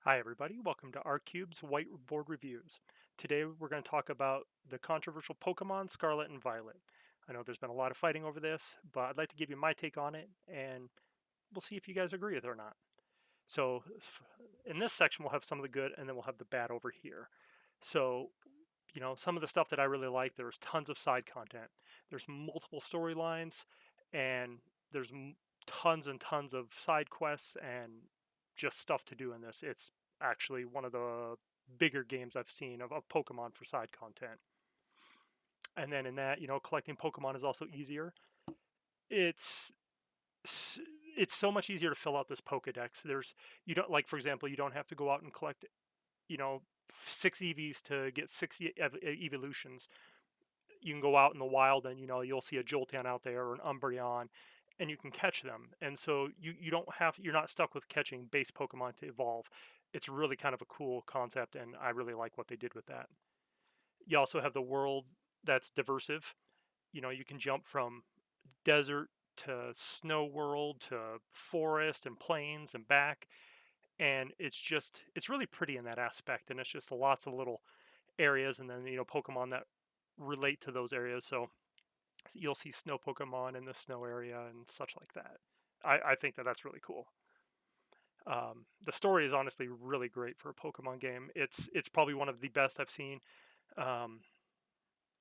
Hi, everybody. Welcome to R-Cube's Whiteboard Reviews. Today, we're going to talk about the controversial Pokemon Scarlet and Violet. I know there's been a lot of fighting over this, but I'd like to give you my take on it, and we'll see if you guys agree with it or not. So, in this section, we'll have some of the good, and then we'll have the bad over here. So, some of the stuff that I really like, there's tons of side content. There's multiple storylines, and there's tons and tons of side quests and just stuff to do in this. It's actually one of the bigger games I've seen of Pokemon for side content. And then in that, collecting Pokemon is also easier. It's it's so much easier to fill out this Pokedex. You don't, like, for example, you don't have to go out and collect, you know, six EVs to get six evolutions. You can go out in the wild and you'll see a Jolteon out there or an Umbreon, and you can catch them. And so you're not stuck with catching base Pokemon to evolve. It's really kind of a cool concept, and I really like what they did with that. You also have the world that's diversive. You can jump from desert to snow world to forest and plains and back, and it's really pretty in that aspect. And it's just lots of little areas, and then Pokemon that relate to those areas. So you'll see snow Pokemon in the snow area and such like that. I think that that's really cool. The story is honestly really great for a Pokemon game. It's probably one of the best I've seen um,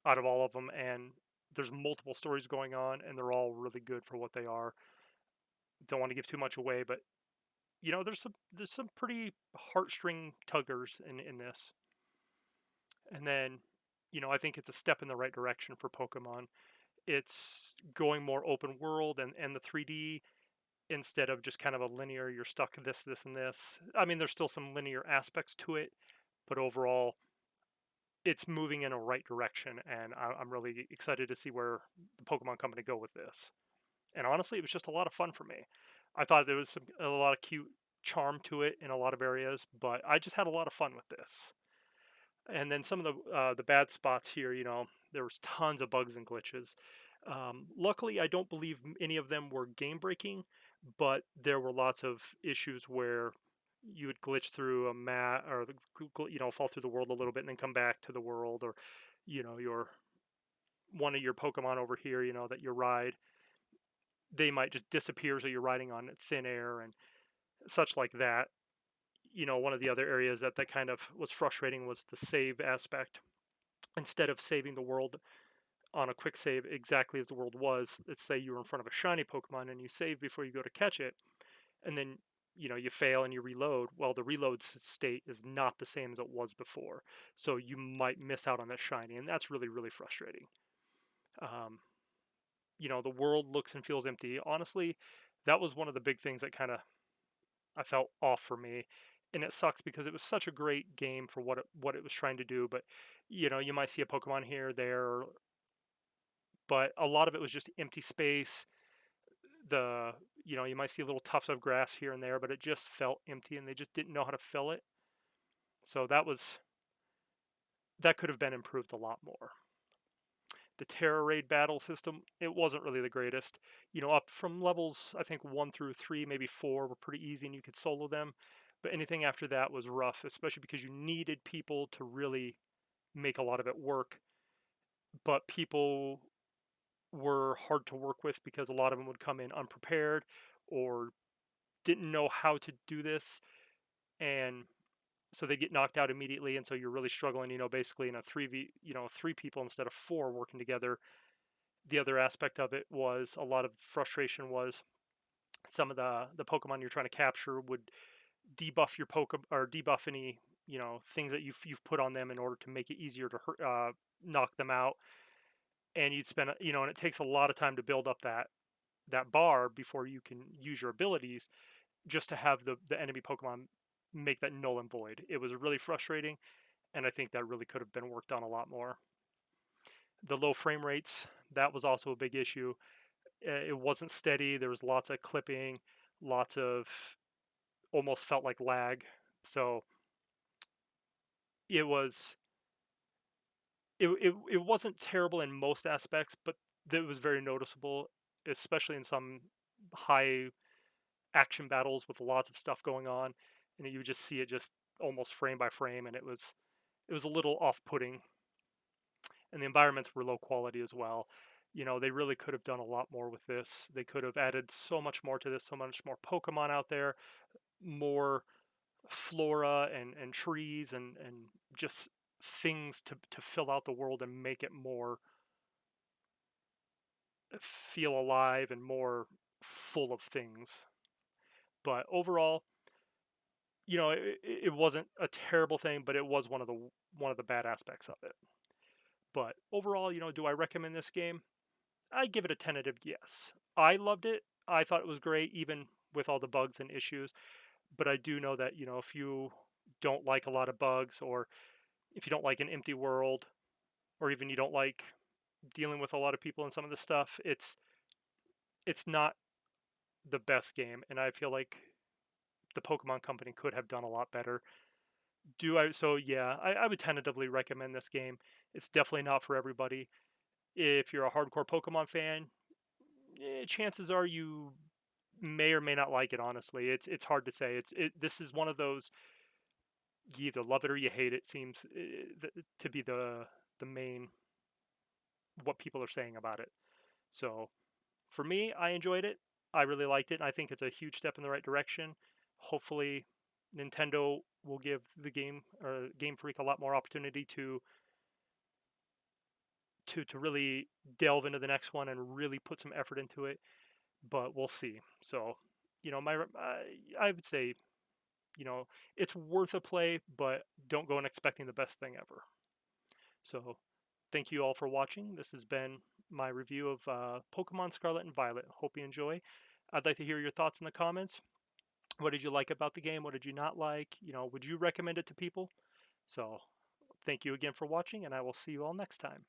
out of all of them, and there's multiple stories going on, and they're all really good for what they are. Don't want to give too much away, but there's some pretty heartstring tuggers in this. And then I think it's a step in the right direction for Pokemon. It's going more open world and the 3D instead of just kind of a linear, you're stuck this and this. I mean, there's still some linear aspects to it, but overall it's moving in a right direction, and I'm really excited to see where the Pokemon company go with this. And honestly, it was just a lot of fun for me. I thought there was a lot of cute charm to it in a lot of areas, but I just had a lot of fun with this. And then some of the bad spots here, there was tons of bugs and glitches. Luckily, I don't believe any of them were game breaking, but there were lots of issues where you would glitch through a mat or fall through the world a little bit and then come back to the world, or your one of your Pokemon over here, that you ride, they might just disappear, so you're riding on thin air and such like that. One of the other areas that kind of was frustrating was the save aspect. Instead of saving the world on a quick save exactly as the world was, let's say you were in front of a shiny Pokemon and you save before you go to catch it, and then you fail and you reload. Well, the reload state is not the same as it was before, so you might miss out on that shiny, and that's really really frustrating. Um, the world looks and feels empty. Honestly, that was one of the big things that kind of I felt off for me, and it sucks because it was such a great game for what it was trying to do. But you might see a Pokemon here, there, but a lot of it was just empty space. You might see little tufts of grass here and there, but it just felt empty, and they just didn't know how to fill it. So that could have been improved a lot more. The Terra Raid battle system, it wasn't really the greatest. Up from levels, I think 1 through 3, maybe 4, were pretty easy and you could solo them. But anything after that was rough, especially because you needed people to really make a lot of it work. But people were hard to work with because a lot of them would come in unprepared or didn't know how to do this. And so they get knocked out immediately. And so you're really struggling, basically in a 3v, three people instead of four working together. The other aspect of it was a lot of frustration was some of the Pokemon you're trying to capture would debuff your Pokemon or debuff any things that you've put on them in order to make it easier to knock them out. And you'd spend and it takes a lot of time to build up that bar before you can use your abilities, just to have the enemy Pokemon make that null and void. It was really frustrating, and I think that really could have been worked on a lot more. The low frame rates, that was also a big issue. It wasn't steady. There was lots of clipping, lots of almost felt like lag. So it was it wasn't terrible in most aspects, but it was very noticeable, especially in some high action battles with lots of stuff going on. and you would just see it just almost frame by frame, and it was a little off-putting, and the environments were low quality as well. They really could have done a lot more with this. They could have added so much more to this, so much more Pokemon out there, more flora and trees and just things to fill out the world and make it more feel alive and more full of things. But overall, it wasn't a terrible thing, but it was one of the bad aspects of it. But overall, do I recommend this game? I give it a tentative yes. I loved it. I thought it was great, even with all the bugs and issues. But I do know that if you don't like a lot of bugs, or if you don't like an empty world, or even you don't like dealing with a lot of people and some of the stuff, it's not the best game, and I feel like the Pokemon Company could have done a lot better. Do I? So yeah, I would tentatively recommend this game. It's definitely not for everybody. If you're a hardcore Pokemon fan, chances are you may or may not like it. Honestly, it's hard to say. This is one of those, you either love it or you hate it. Seems to be the main what people are saying about it. So for me, I enjoyed it. I really liked it, and I think it's a huge step in the right direction. Hopefully, Nintendo will give the game or Game Freak a lot more opportunity to really delve into the next one and really put some effort into it. But we'll see. So, I would say, it's worth a play, but don't go in expecting the best thing ever. So, thank you all for watching. This has been my review of Pokemon Scarlet and Violet. Hope you enjoy. I'd like to hear your thoughts in the comments. What did you like about the game? What did you not like? Would you recommend it to people? So, thank you again for watching, and I will see you all next time.